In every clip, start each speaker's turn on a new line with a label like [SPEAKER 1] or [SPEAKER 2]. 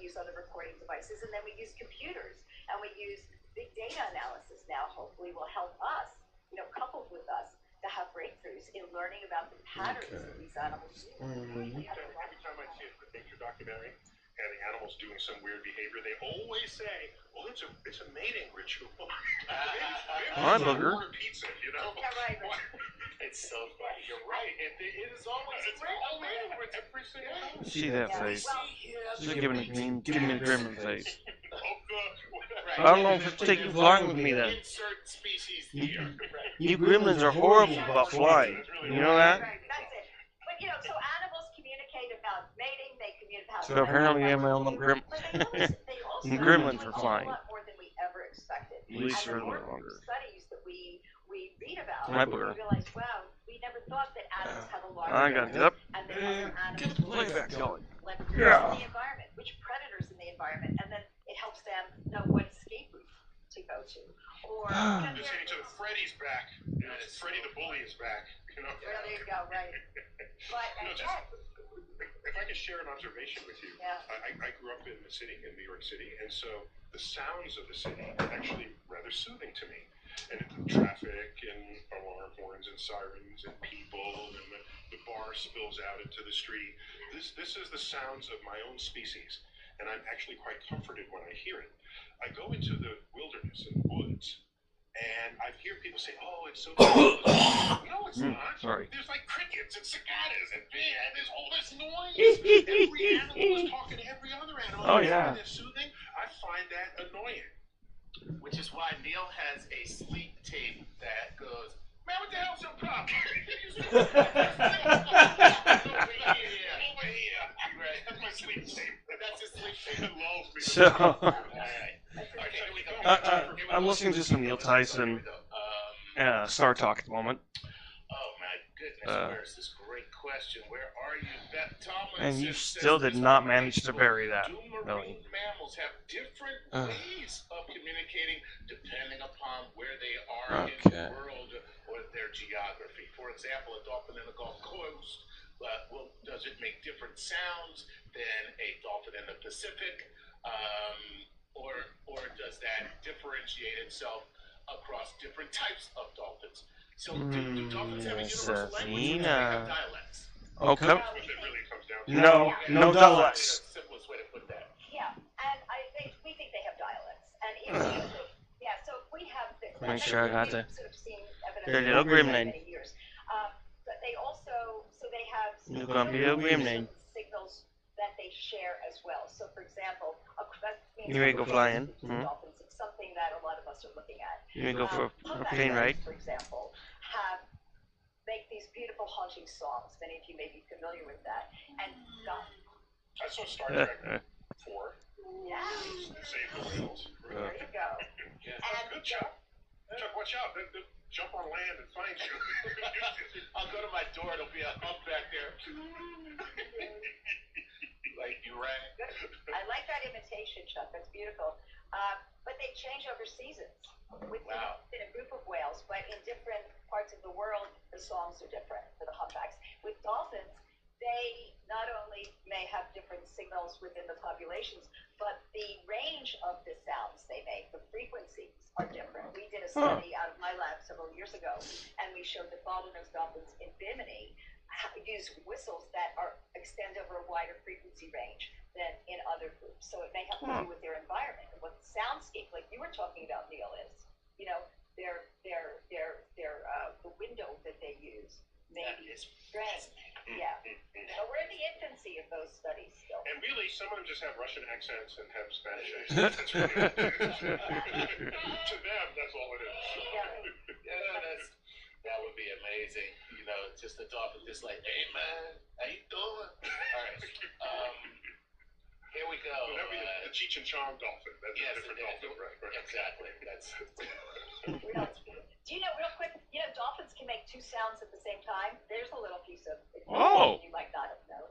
[SPEAKER 1] use other recording devices, and then we use computers, and we use big data analysis now. Hopefully, will help us, coupled with us, to have breakthroughs in learning about the patterns that these animals do.
[SPEAKER 2] Every time I see a nature documentary having animals doing some weird behavior, they always say, "Well, it's a mating ritual."
[SPEAKER 3] Hi, booger.
[SPEAKER 2] Order pizza,
[SPEAKER 1] Yeah, right.
[SPEAKER 4] It's so funny. You're right. It is always a mating ritual.
[SPEAKER 2] Every single time.
[SPEAKER 3] See that face? She's giving me the gremlin face.
[SPEAKER 2] Oh, God.
[SPEAKER 3] I don't know if it's taking flying with me then.
[SPEAKER 4] Insert species here.
[SPEAKER 3] You gremlins are horrible about flying. You know that?
[SPEAKER 1] Right, that's it. But so animals communicate about mating. They communicate about.
[SPEAKER 3] So apparently I'm on the
[SPEAKER 1] They also
[SPEAKER 3] gremlins are
[SPEAKER 1] do
[SPEAKER 3] flying.
[SPEAKER 1] a lot more than we ever expected.
[SPEAKER 3] At least
[SPEAKER 1] and
[SPEAKER 3] for a
[SPEAKER 1] the more
[SPEAKER 3] little longer.
[SPEAKER 1] studies that we read about,
[SPEAKER 3] My
[SPEAKER 1] we
[SPEAKER 3] booger.
[SPEAKER 1] realize, wow, we never thought that animals have a large.
[SPEAKER 3] I got it up.
[SPEAKER 1] And then other
[SPEAKER 3] Get
[SPEAKER 1] animals
[SPEAKER 3] the playback going.
[SPEAKER 1] like
[SPEAKER 3] Yeah.
[SPEAKER 1] in the environment, which predators in the environment, and then it helps them know what escape route to go to. Or
[SPEAKER 2] Just saying to the Freddy's back. Freddy the bully is back.
[SPEAKER 1] well, there you go, right. But
[SPEAKER 2] If I could share an observation with you,
[SPEAKER 1] Yeah.
[SPEAKER 2] I grew up in the city, in New York City, and so the sounds of the city are actually rather soothing to me. And traffic and alarm horns and sirens and people and the bar spills out into the street. This is the sounds of my own species, and I'm actually quite comforted when I hear it. I go into the wilderness and the woods, and I hear people say, "Oh, it's so cool." No, it's not.
[SPEAKER 3] Sorry.
[SPEAKER 2] There's like crickets and cicadas and there's all this noise. Every animal is talking to every other animal.
[SPEAKER 3] Oh,
[SPEAKER 2] And
[SPEAKER 3] yeah.
[SPEAKER 2] they're soothing. I find that annoying.
[SPEAKER 4] Which is why Neil has a sleep tape that goes, "Man, what the hell's your problem?" Over here. Right.
[SPEAKER 2] That's my sleep tape.
[SPEAKER 4] That's his sleep tape.
[SPEAKER 2] It lulls me.
[SPEAKER 3] So,
[SPEAKER 4] All right. Okay, here we go.
[SPEAKER 3] I'm listening to some Neil Tyson Star Talk at the moment.
[SPEAKER 4] Oh my goodness, where's this great question? Where are you, Beth Tomlinson?
[SPEAKER 3] And you
[SPEAKER 4] says
[SPEAKER 3] still did
[SPEAKER 4] this
[SPEAKER 3] not
[SPEAKER 4] on
[SPEAKER 3] manage to
[SPEAKER 4] Facebook.
[SPEAKER 3] bury that,
[SPEAKER 4] Do
[SPEAKER 3] Billy.
[SPEAKER 4] marine mammals have different ways of communicating depending upon where they are in
[SPEAKER 3] Okay.
[SPEAKER 4] the world or their geography? For example, a dolphin in the Gulf Coast, does it make different sounds than a dolphin in the Pacific? Or does that differentiate itself across different types of dolphins? So do dolphins have a universal language or do they have dialects?
[SPEAKER 3] Okay.
[SPEAKER 2] It really comes down to
[SPEAKER 3] No dialects.
[SPEAKER 4] That's the simplest way to put that.
[SPEAKER 1] yeah, and we think they have dialects, and even so if we have this,
[SPEAKER 3] Make sure I got
[SPEAKER 1] we've
[SPEAKER 3] the-
[SPEAKER 1] sort of seen evidence
[SPEAKER 3] the
[SPEAKER 1] of
[SPEAKER 3] little
[SPEAKER 1] that for
[SPEAKER 3] gremlin.
[SPEAKER 1] many years. But they also they have
[SPEAKER 3] Little grumpy little gremlin.
[SPEAKER 1] signals that they share as well. So, for example,
[SPEAKER 3] You may go flying.
[SPEAKER 1] Dolphins. It's something that a lot of us are looking at.
[SPEAKER 3] You may go for a
[SPEAKER 1] Humpback
[SPEAKER 3] plane
[SPEAKER 1] whales,
[SPEAKER 3] ride.
[SPEAKER 1] for example, make these beautiful haunting songs. Many of you may be familiar with that. And
[SPEAKER 2] I saw Star Trek 4.
[SPEAKER 1] yeah,
[SPEAKER 2] Save the whales.
[SPEAKER 1] there you go. And
[SPEAKER 2] Good Chuck. Chuck, watch out. They'll jump on land and find you.
[SPEAKER 4] I'll go to my door, it'll be a humpback there. Like you rang.
[SPEAKER 1] I like that imitation, Chuck. That's beautiful. But they change over seasons. Within a group of whales, but in different parts of the world, the songs are different for the humpbacks. With dolphins, they not only may have different signals within the populations, but the range of the sounds they make, the frequencies are different. We did a study out of my lab several years ago, and we showed that bottlenose dolphins in Bimini use whistles that extend over a wider frequency range than in other groups. So it may have to do with their environment and what the soundscape, like you were talking about, Neil, is. The window that they use maybe is strange. Yeah. But we're in the infancy of those studies still.
[SPEAKER 2] And really, some of them just have Russian accents and have Spanish accents. That's really to them, that's all it is.
[SPEAKER 4] That would be amazing. Just a dolphin just like, "Hey man, how you doing?" All right. Here we go.
[SPEAKER 2] So that would be the Cheech and Chong dolphin. That's a different dolphin, right?
[SPEAKER 4] Exactly. That's.
[SPEAKER 1] Do you know, real quick, dolphins can make two sounds at the same time? There's a little piece of
[SPEAKER 3] Oh.
[SPEAKER 1] you might not have known.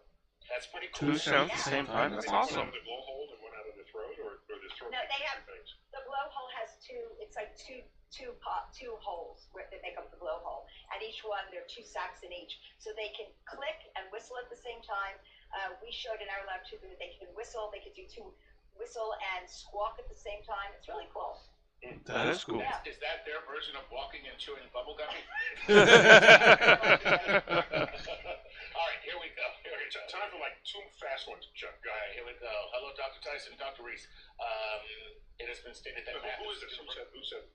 [SPEAKER 4] That's pretty cool.
[SPEAKER 3] Two sounds at the same time? That's
[SPEAKER 2] One
[SPEAKER 3] awesome.
[SPEAKER 2] out of the blowhole and one out of the throat, or the throat?
[SPEAKER 1] No, they have
[SPEAKER 2] things.
[SPEAKER 1] the blowhole has it's like two holes that make up the blowhole, and each one there are two sacs in each, so they can click and whistle at the same time. We showed in our lab too that they can whistle. They could do whistle and squawk at the same time. It's really cool.
[SPEAKER 3] That is cool.
[SPEAKER 1] Yeah.
[SPEAKER 4] Is that their version of walking and chewing bubble gum?
[SPEAKER 3] Yeah.
[SPEAKER 4] All right, here we go.
[SPEAKER 2] Time for like 2 fast ones, Chuck. Go
[SPEAKER 4] All right,
[SPEAKER 2] ahead.
[SPEAKER 4] here we go. Hello, Dr. Tyson, Dr. Reese. It has been stated that
[SPEAKER 2] Who is this? Who said?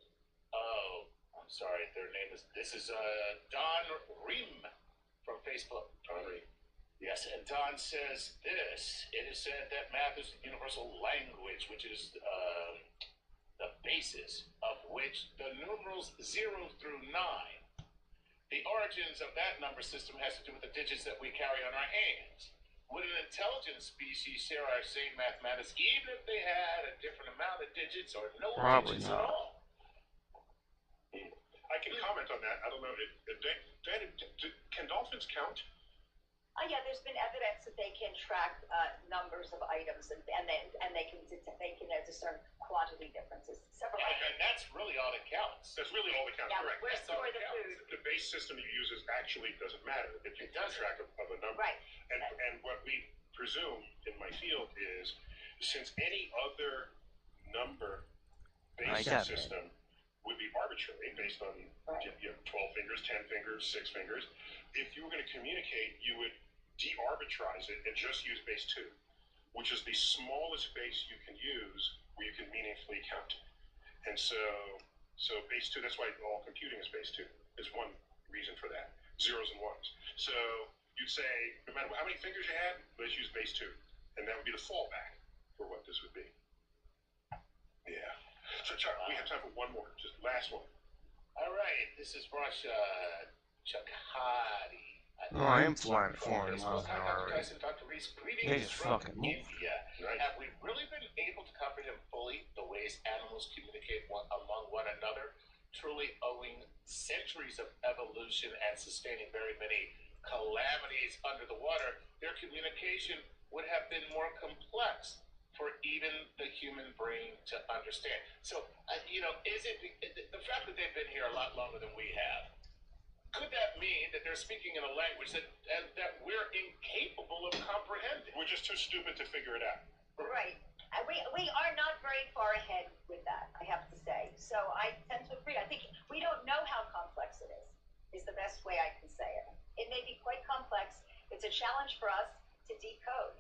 [SPEAKER 4] Oh, I'm sorry. Their name is. This is Don Reem from Facebook.
[SPEAKER 2] Don Reem.
[SPEAKER 4] Yes, and Don says this. It is said that math is the universal language, which is the basis of which the numerals 0 through 9. The origins of that number system has to do with the digits that we carry on our hands. Would an intelligent species share our same mathematics even if they had a different amount of digits or no
[SPEAKER 3] Probably
[SPEAKER 4] digits
[SPEAKER 3] not.
[SPEAKER 4] at all?
[SPEAKER 2] I can comment on that. I don't know. Can dolphins count?
[SPEAKER 1] Yeah, there's been evidence that they can track numbers of items, and they can discern quantity differences. Several
[SPEAKER 4] Yeah,
[SPEAKER 1] items.
[SPEAKER 4] and that's really all that counts.
[SPEAKER 2] That's really all that counts.
[SPEAKER 1] Yeah,
[SPEAKER 2] Correct.
[SPEAKER 1] where
[SPEAKER 4] That's all
[SPEAKER 1] store
[SPEAKER 4] that
[SPEAKER 1] the
[SPEAKER 4] counts.
[SPEAKER 1] food.
[SPEAKER 2] The base system you use actually doesn't matter if you
[SPEAKER 4] It
[SPEAKER 2] keep
[SPEAKER 4] doesn't.
[SPEAKER 2] track of a number.
[SPEAKER 1] Right.
[SPEAKER 2] And what we presume in my field is, since any other number-based
[SPEAKER 3] got that.
[SPEAKER 2] system would be arbitrary, based on
[SPEAKER 1] Right.
[SPEAKER 2] 12 fingers, 10 fingers, 6 fingers, if you were going to communicate, you would de-arbitrarize it and just use base 2, which is the smallest base you can use where you can meaningfully count. And so base 2, that's why all computing is base 2. There's one reason for that. Zeros and ones. So you'd say, no matter how many fingers you had, let's use base 2. And that would be the fallback for what this would be. Yeah. So Chuck, we have time for one more. Just last one.
[SPEAKER 4] All right, this is Russia. Chakhadi.
[SPEAKER 3] Oh, I am flying 400 miles an
[SPEAKER 4] Hi,
[SPEAKER 3] hour
[SPEAKER 4] Dr.
[SPEAKER 3] already.
[SPEAKER 4] Tyson, Dr. Reese,
[SPEAKER 3] They
[SPEAKER 4] greetings
[SPEAKER 3] just
[SPEAKER 4] from
[SPEAKER 3] fucking move.
[SPEAKER 4] India.
[SPEAKER 2] Right.
[SPEAKER 4] Have we really been able to comprehend fully the ways animals communicate among one another, truly owing centuries of evolution and sustaining very many calamities under the water? Their communication would have been more complex for even the human brain to understand. So, is it the fact that they've been here a lot longer than we have? Could that mean that they're speaking in a language that we're incapable of comprehending?
[SPEAKER 2] We're just too stupid to figure it out.
[SPEAKER 1] Right. We are not very far ahead with that, I have to say. So I tend to agree. I think we don't know how complex it is the best way I can say it. It may be quite complex. It's a challenge for us to decode.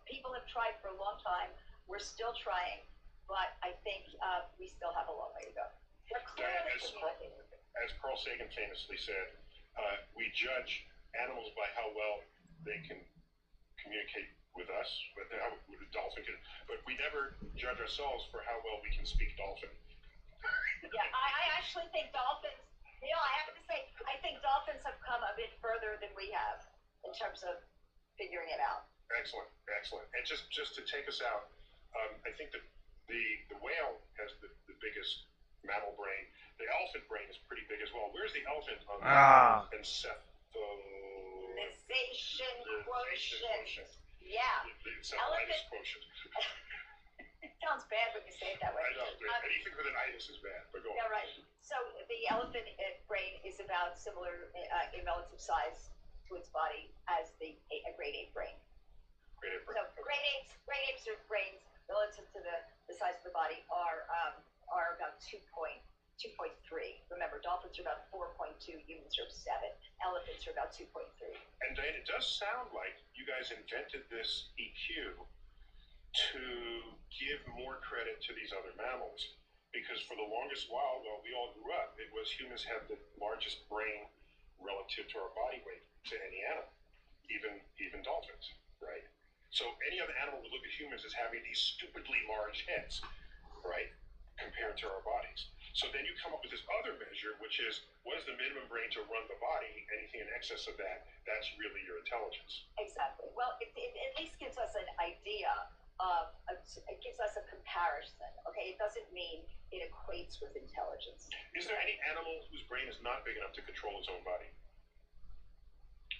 [SPEAKER 1] People have tried for a long time. We're still trying, but I think we still have a long way to go. We're clearly communicating.
[SPEAKER 2] As Carl Sagan famously said, we judge animals by how well they can communicate with us, with a dolphin can, but we never judge ourselves for how well we can speak dolphin.
[SPEAKER 1] Yeah, I actually think dolphins, I have to say, I think dolphins have come a bit further than we have in terms of figuring it out.
[SPEAKER 2] Excellent. And just to take us out, I think that the whale has the biggest mammal brain. The elephant brain is pretty big as well. Where's the elephant on the
[SPEAKER 1] Encephalization quotient. Yeah.
[SPEAKER 2] The encephalitis quotient.
[SPEAKER 1] It sounds bad when you say it that way.
[SPEAKER 2] I know. Anything with an itis is bad, but go on.
[SPEAKER 1] Yeah, right. So the elephant brain is about similar in relative size to its body as a great ape brain.
[SPEAKER 2] Great ape brain.
[SPEAKER 1] So great apes' brains relative to the size of the body are about 2.3. Remember, dolphins are about 4.2, humans are 7, elephants are about 2.3.
[SPEAKER 2] And Diane, it does sound like you guys invented this EQ to give more credit to these other mammals, because for the longest while we all grew up, it was humans have the largest brain relative to our body weight to any animal, even dolphins, right? So any other animal would look at humans as having these stupidly large heads, right, compared to our bodies. So then you come up with this other measure, which is what is the minimum brain to run the body? Anything in excess of that, that's really your intelligence.
[SPEAKER 1] Exactly. Well, it at least gives us an idea it gives us a comparison. Okay, it doesn't mean it equates with intelligence.
[SPEAKER 2] Is there any animal whose brain is not big enough to control its own body?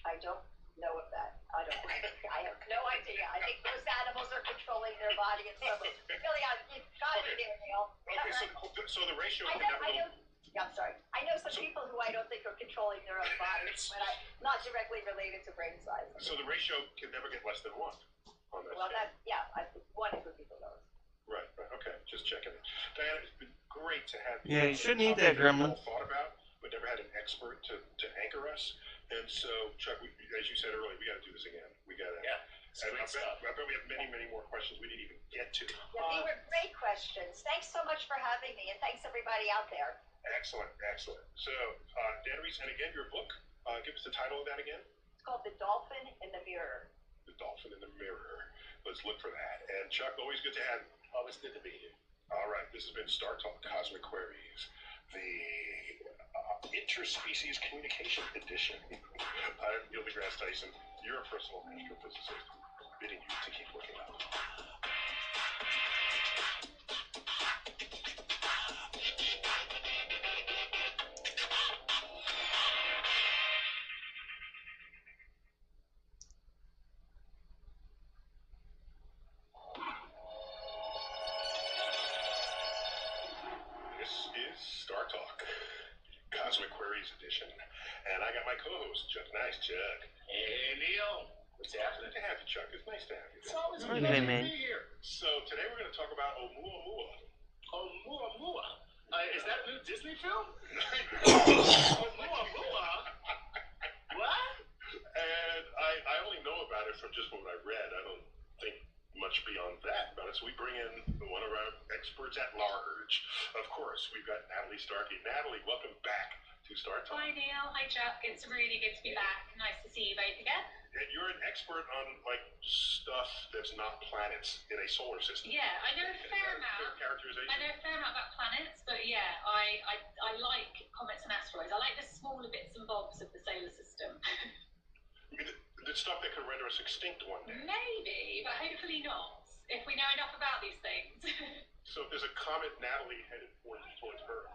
[SPEAKER 1] I don't know of that. I have no idea. I think most animals are controlling their body in some way. Really, you got it there, Neil.
[SPEAKER 2] Okay, so the ratio
[SPEAKER 1] I
[SPEAKER 2] can
[SPEAKER 1] know Yeah, I'm sorry. I know some people who I don't think are controlling their own bodies, but I'm not directly related to brain size.
[SPEAKER 2] So the ratio can never get less than 1 on that
[SPEAKER 1] Well,
[SPEAKER 2] scale.
[SPEAKER 1] one is what people know.
[SPEAKER 2] Right. Okay. Just checking it. Diana, it's been great to have
[SPEAKER 3] Yeah, you shouldn't eat that, Gremlin.
[SPEAKER 2] Thought about, but never had an expert to anchor us. And so, Chuck, as you said earlier, we got to do this again. We got to.
[SPEAKER 4] Yeah.
[SPEAKER 2] I bet we have many, many more questions we didn't even get to.
[SPEAKER 1] Yeah, they were great questions. Thanks so much for having me, and thanks everybody out there.
[SPEAKER 2] Excellent, excellent. So, Dan Reese, and again, your book, give us the title of that again.
[SPEAKER 1] It's called The Dolphin in the Mirror.
[SPEAKER 2] The Dolphin in the Mirror. Let's look for that. And Chuck, always good to have you.
[SPEAKER 4] Always good to be here.
[SPEAKER 2] All right, this has been Star Talk Cosmic Queries, the interspecies communication edition. I'm Neil deGrasse Tyson, your personal astrophysicist, bidding you to keep looking up. This is Star Talk, Cosmic Queries edition, and I got my co-host, Chuck. Nice, Chuck.
[SPEAKER 4] Hey, Neil. What's happening?
[SPEAKER 2] Good to have you, Chuck. It's nice to have you.
[SPEAKER 4] It's always a
[SPEAKER 3] Okay,
[SPEAKER 4] pleasure to
[SPEAKER 3] man.
[SPEAKER 4] be here.
[SPEAKER 2] So today we're going to talk about Oumuamua.
[SPEAKER 4] Oumuamua. Is that a new Disney film? Oumuamua? What?
[SPEAKER 2] And I only know about it from just what I read. I don't think much beyond that about it. So we bring in one of our experts at large. Of course, we've got Natalie Starkey. Natalie, welcome back to Star Talk.
[SPEAKER 5] Hi Neil, hi Chuck. It's really good to be back. Nice to see you both again.
[SPEAKER 2] And you're an expert on like stuff that's not planets in a solar system.
[SPEAKER 5] Yeah, I know a fair amount.
[SPEAKER 2] Characterization.
[SPEAKER 5] I know a fair amount about planets, but yeah, I like comets and asteroids. I like the smaller bits and bobs of the solar system.
[SPEAKER 2] The stuff that could render us extinct one day.
[SPEAKER 5] Maybe, but hopefully not. If we know enough about these things.
[SPEAKER 2] So if there's a comet, Natalie, headed towards Earth,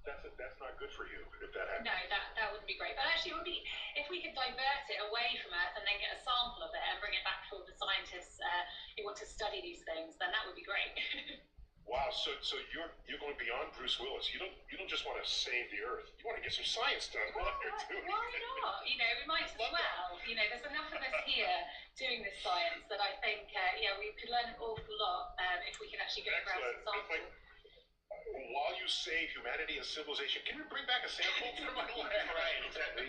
[SPEAKER 2] that's not good for you if that happens.
[SPEAKER 5] No, that wouldn't be great. But actually, it would be if we could divert it away from Earth and then get a sample of it and bring it back to all the scientists who want to study these things. Then that would be great.
[SPEAKER 2] Wow, so you're going beyond Bruce Willis. You don't just want to save the Earth. You want to get some science done.
[SPEAKER 5] Why not? You know, we might as well. You know, there's enough of us here doing this science that I think, we could learn an awful lot if we can actually go and grab some samples.
[SPEAKER 2] While you save humanity and civilization, can you bring back a sample from my lab?
[SPEAKER 4] Right, exactly.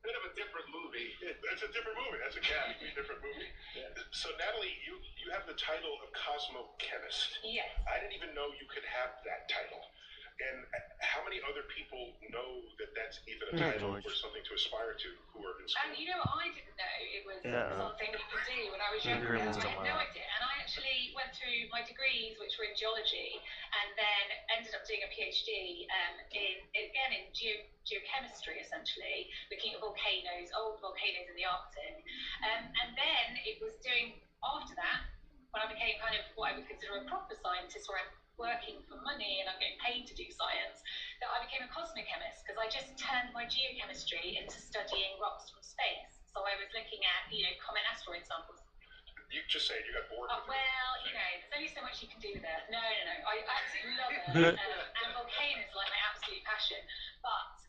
[SPEAKER 4] Bit of a different movie.
[SPEAKER 2] That's a different movie. That's a completely different movie.
[SPEAKER 4] Yeah.
[SPEAKER 2] So, Natalie, you have the title of cosmochemist.
[SPEAKER 5] Yes.
[SPEAKER 2] I didn't even know you could have that title. And how many other people know that that's even a title or something to aspire to who are in school?
[SPEAKER 5] And you know what I didn't know? It was something you could do when I was younger. I had no idea. And I actually went through my degrees, which were in geology, and then ended up doing a PhD in geochemistry, essentially, looking at volcanoes, old volcanoes in the Arctic. And then it was after that, when I became kind of what I would consider a proper scientist, where I'm working for money and I'm getting paid to do science, that I became a cosmochemist because I just turned my geochemistry into studying rocks from space. So I was looking at, comet asteroid samples.
[SPEAKER 2] You just say you got bored with
[SPEAKER 5] well, there's only so much you can do with it. No. I absolutely love it. And volcanoes are like my absolute passion. But,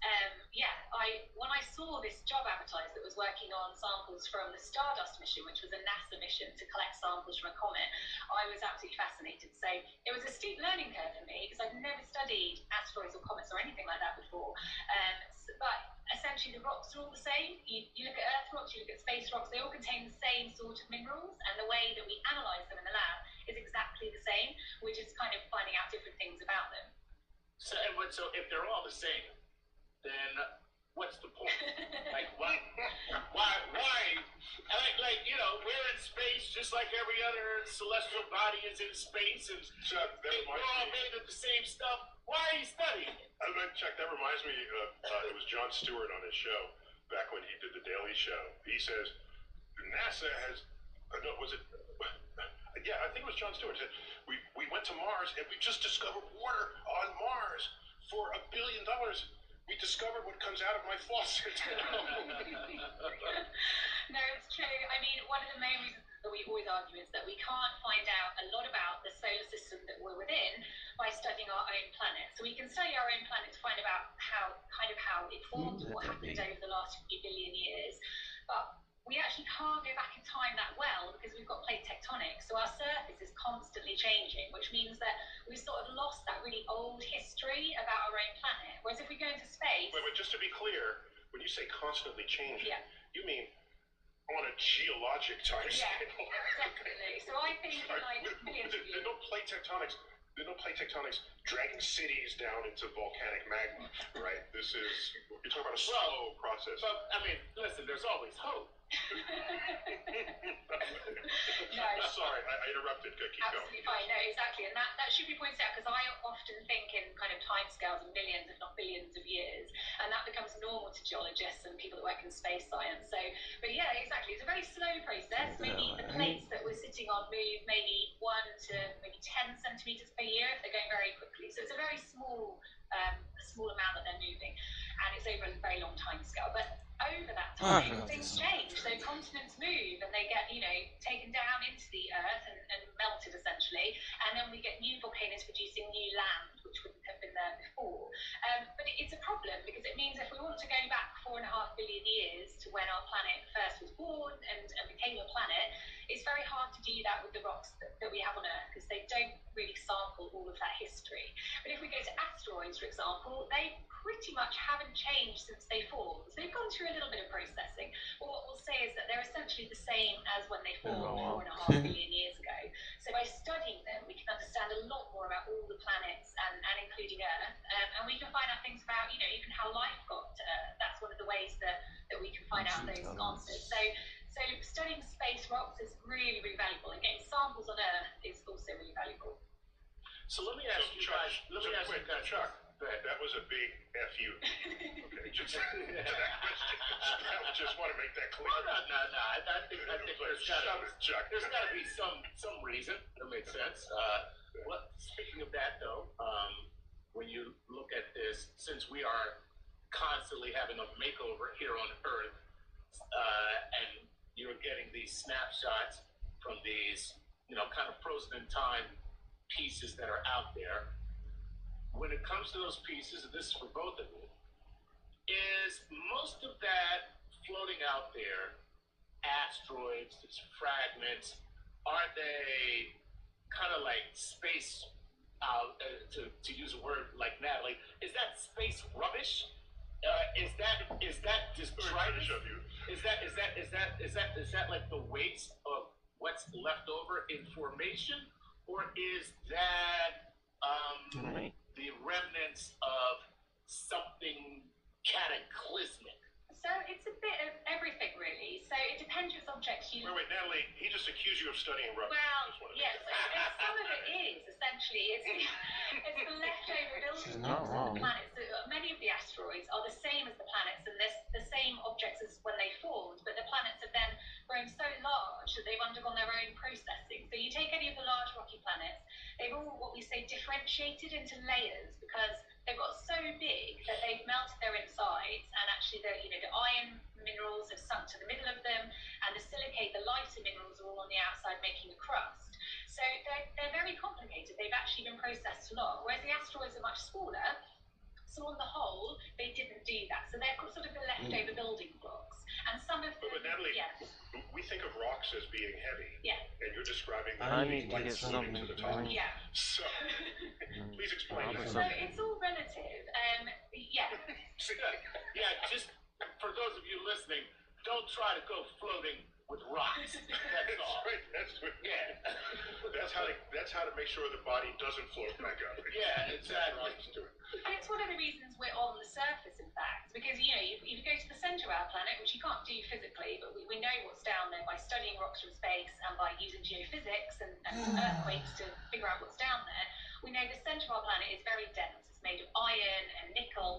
[SPEAKER 5] when I saw this job advertised that was working on samples from the Stardust mission, which was a NASA mission to collect samples from a comet, I was absolutely fascinated. So it was a steep learning curve for me because I've never studied asteroids or comets or anything like that before. But essentially the rocks are all the same. You look at Earth rocks, you look at space rocks, they all contain the same sort of minerals, and the way that we analyse them in the lab is exactly the same. We're just kind of finding out different things about them.
[SPEAKER 4] So if they're all the same, then what's the point? Like, why? We're in space just like every other celestial body is in space, and
[SPEAKER 2] Chuck,
[SPEAKER 4] we're all made of the same stuff. Why are you studying?
[SPEAKER 2] Chuck, that reminds me of, it was Jon Stewart on his show, back when he did The Daily Show. He says, NASA has, I think it was Jon Stewart, said, we went to Mars and we just discovered water on Mars for $1 billion. we discovered what comes out of my faucet.
[SPEAKER 5] No, it's true. I mean, one of the main reasons that we always argue is that we can't find out a lot about the solar system that we're within by studying our own planet. So we can study our own planet to find about how it formed, what happened over the last few billion years, but we actually can't go back in time that well because we've got plate tectonics. So our surface is constantly changing, which means that we've sort of lost that really old history about our own planet. Whereas if we go into space...
[SPEAKER 2] Wait, just to be clear, when you say constantly changing,
[SPEAKER 5] yeah.
[SPEAKER 2] you mean on a geologic time scale?
[SPEAKER 5] Yeah, definitely. So I think like millions of years...
[SPEAKER 2] There's no plate tectonics. There's no plate tectonics dragging cities down into volcanic magma, right? You're talking about a slow process.
[SPEAKER 4] So, I mean, listen, there's always hope.
[SPEAKER 5] No,
[SPEAKER 2] sorry, I interrupted. Keep
[SPEAKER 5] absolutely
[SPEAKER 2] going.
[SPEAKER 5] Fine. No, exactly, and that should be pointed out because I often think in kind of timescales of millions, if not billions, of years, and that becomes normal to geologists and people that work in space science. So, but yeah, exactly, it's a very slow process. Maybe the plates that we're sitting on move maybe 1 to maybe 10 centimeters per year if they're going very quickly. So it's a very small amount that they're moving, and it's over a very long time scale. But over that time, things change. So continents move, and they get, taken down into the earth and melted essentially, and then we get new volcanoes producing new land, which wouldn't have been there before. But it's a problem because it means if we want to go back 4.5 billion years to when our planet first was born and became a planet, it's very hard to do that with the rocks that we have on Earth because they don't really sample all of that history. But if we go to asteroids, for example, they pretty much haven't changed since they formed. So they've gone through a little bit of processing. But what we'll say is that they're essentially the same as when they formed 4.5 billion years ago. So by studying them, we can understand a lot more about all the planets and including Earth. And we can find out things about, even how life got to Earth. That's one of the ways that we can find out those answers. So studying space rocks is really, really valuable, and getting samples on Earth is also really valuable.
[SPEAKER 4] So let me ask you guys.
[SPEAKER 2] Chuck, that was a big FU. Okay, just that question. I just want to make that clear.
[SPEAKER 4] Well, no. I think there's got to be some reason that makes sense. Speaking of that, though, when you look at this, since we are constantly having a makeover here on Earth, and you're getting these snapshots from these, kind of frozen in time pieces that are out there. When it comes to those pieces, and this is for both of you, is most of that floating out there, asteroids, these fragments, are they kind of like space, to use a word like Natalie, is that space rubbish? Is that detritus of you? Is that like the waste of what's left over in formation, or is that the remnants of something cataclysmic?
[SPEAKER 5] So it's a bit of everything, really. So it depends which objects you...
[SPEAKER 2] Wait, Natalie, he just accused you of studying rubbish.
[SPEAKER 5] Well, yes, some of it is, essentially. It's the leftover building blocks of the planets. So many of the asteroids are the same as the planets, and they're the same objects as when they formed, but the planets have then grown so large that they've undergone their own processing. So you take any of the large rocky planets, they've all, what we say, differentiated into layers because they've got so big that they've melted their insides, and actually the iron minerals have sunk to the middle of them, and the silicate, the lighter minerals, are all on the outside making the crust. So they're very complicated. They've actually been processed a lot, whereas the asteroids are much smaller. So on the whole, they didn't do that. So they're sort of the leftover building blocks. And some of them... But
[SPEAKER 2] Natalie, we think of rocks as being heavy.
[SPEAKER 5] Yeah.
[SPEAKER 2] And you're describing them
[SPEAKER 3] I need to
[SPEAKER 2] like
[SPEAKER 3] get something
[SPEAKER 2] to the top.
[SPEAKER 5] Yeah.
[SPEAKER 2] So, please explain that.
[SPEAKER 5] So it's all relative. Yeah.
[SPEAKER 4] Yeah, just for those of you listening, don't try to go floating with rocks. That's all.
[SPEAKER 2] Right.
[SPEAKER 4] Yeah.
[SPEAKER 2] That's how to make sure the body doesn't float back up.
[SPEAKER 4] Yeah, exactly.
[SPEAKER 5] And it's one of the reasons we're on the surface, in fact, because, if you go to the centre of our planet, which you can't do physically, but we know what's down there by studying rocks from space and by using geophysics and earthquakes to figure out what's down there, we know the centre of our planet is very dense. It's made of iron and nickel,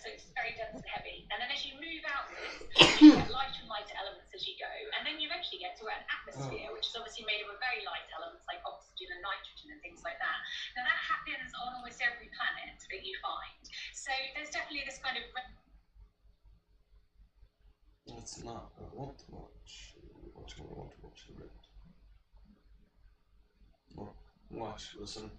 [SPEAKER 5] so it's very dense and heavy. And then as you move outwards, you get lighter and lighter elements as you go, and then you eventually get to an atmosphere, which is obviously made of a very light elements like oxygen and nitrogen and things like that. Now that happens on almost every planet that you find. So there's definitely this kind of.
[SPEAKER 3] That's not what I want to watch. Watch what I want to watch. Watch, listen.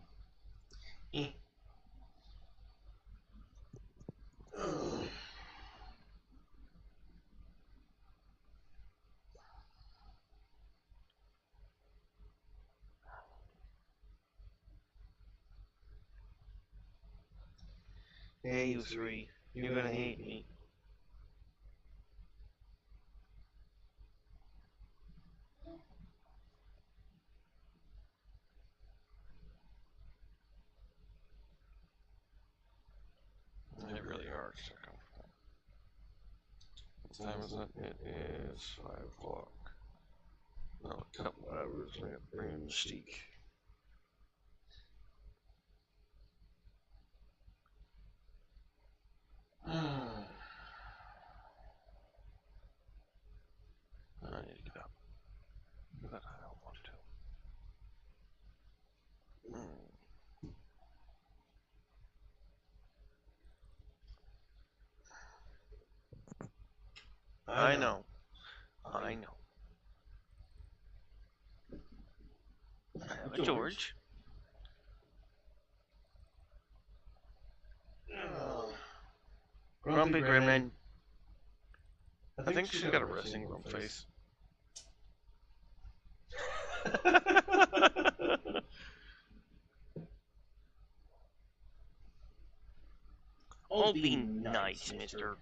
[SPEAKER 3] Hey, you three. You're gonna hate me. They really are stuck on. What time is it? It is 5 o'clock. No, a couple hours. I got to bring in Mystique. I need to get up. But I don't want to. I know. George. Grumpy Gremlin. I think she's got a resting room face. Oh, be nice, mister.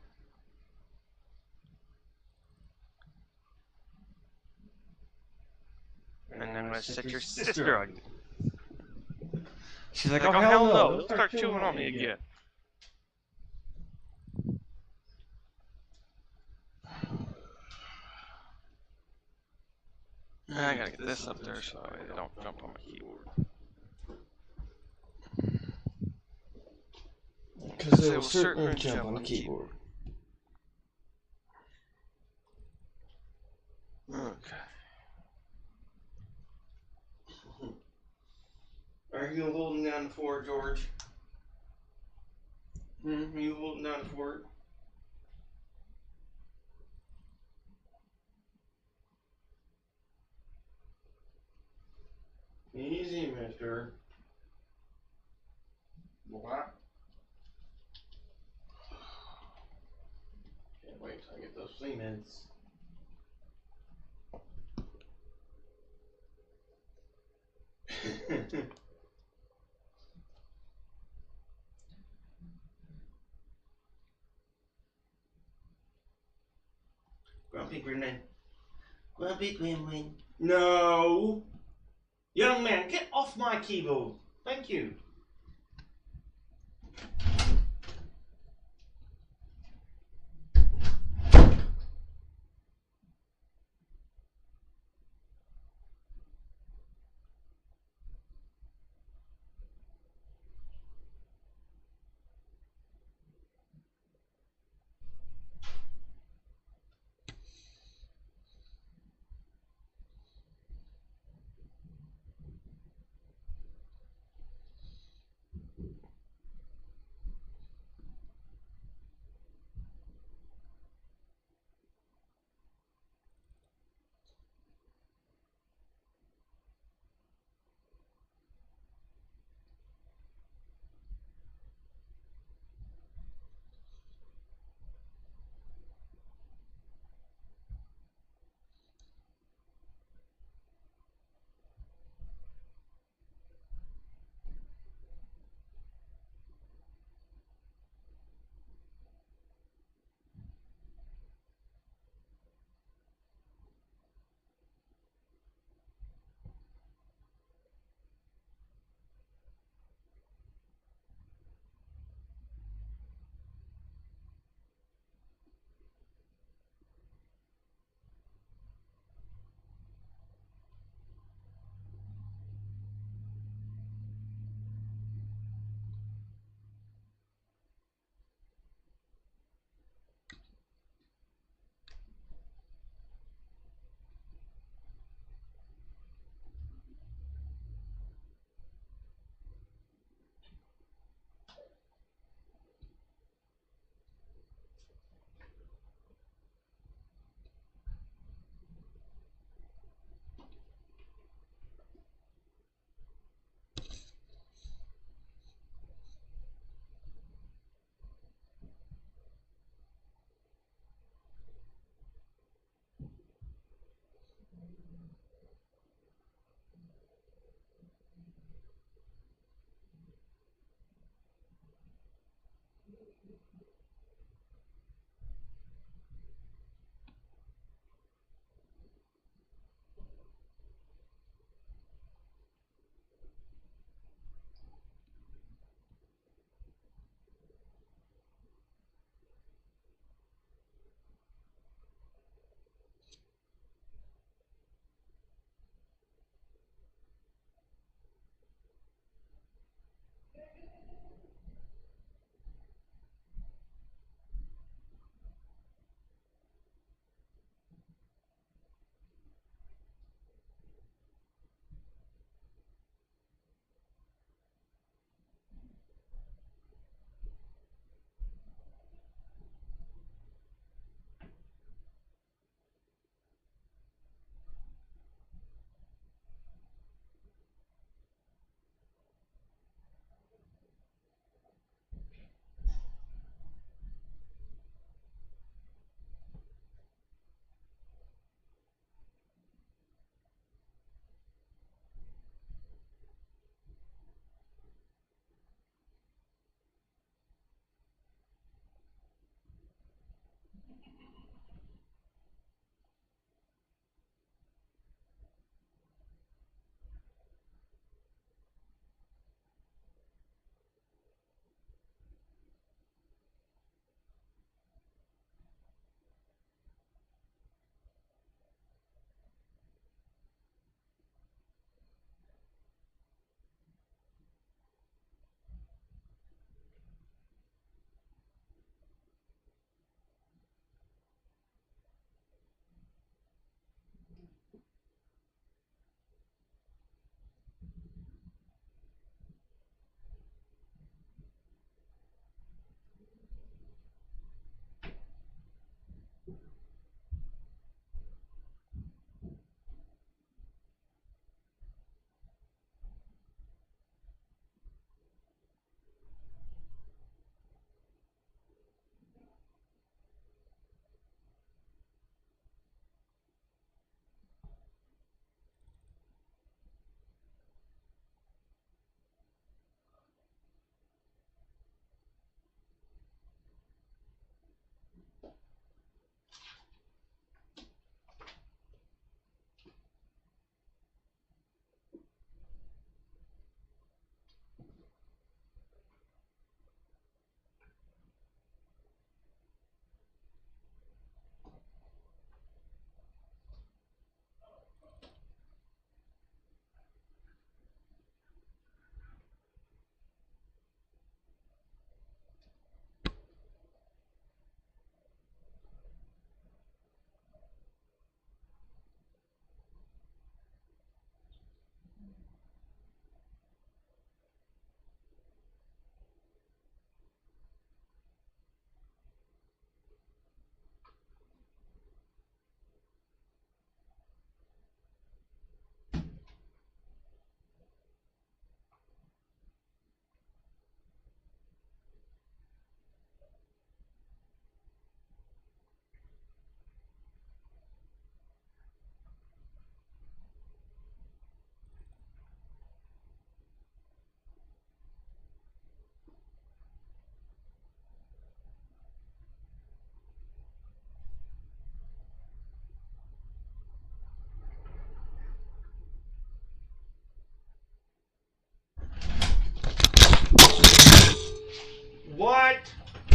[SPEAKER 3] And then I'm gonna set your sister on you. She's like, oh hell no, don't start chewing on me again. I gotta get this up there so they don't jump on my keyboard. Because they will certainly jump on the keyboard. Okay. Are you holding down the fort, George? Are you holding down the fort? Easy, mister. What? Can't wait till I get those cements. Grumpy Gremlin. Grumpy Gremlin. No! Young man, get off my keyboard. Thank you.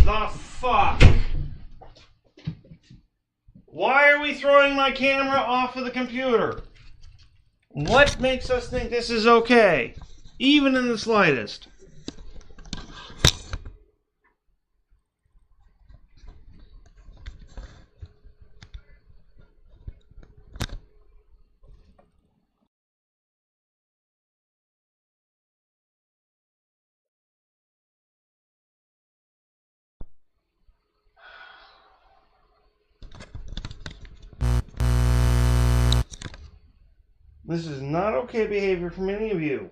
[SPEAKER 3] the fuck? Why are we throwing my camera off of the computer? What makes us think this is okay? Even in the slightest. This is not okay behavior from any of you.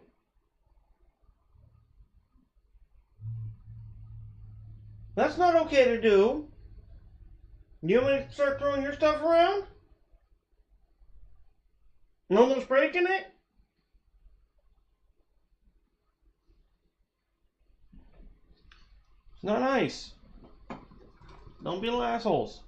[SPEAKER 3] That's not okay to do. You want me to start throwing your stuff around? And almost breaking it? It's not nice. Don't be little assholes.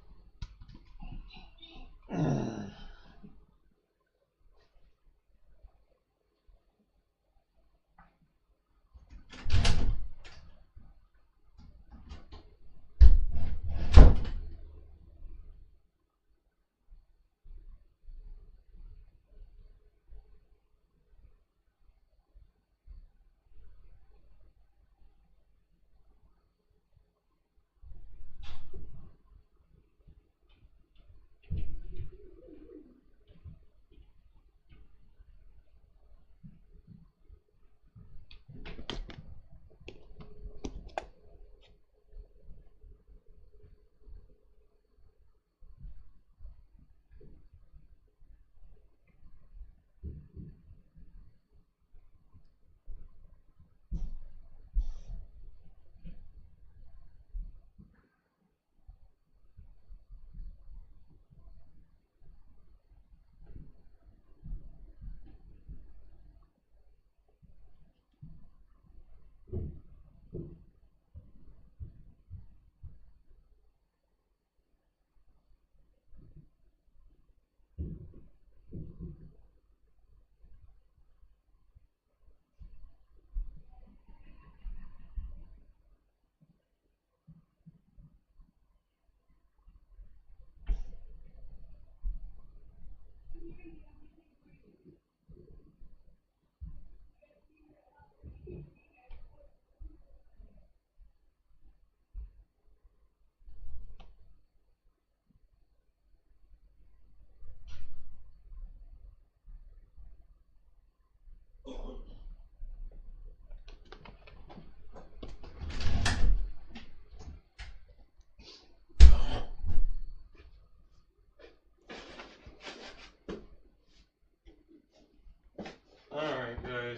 [SPEAKER 3] Alright, guys.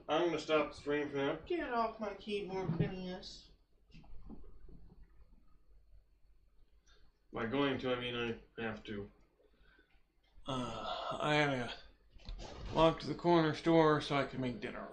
[SPEAKER 3] I'm gonna stop the stream for now. Get off my keyboard, Phineas. By going to, I mean I have to. I had to walk to the corner store so I could make dinner.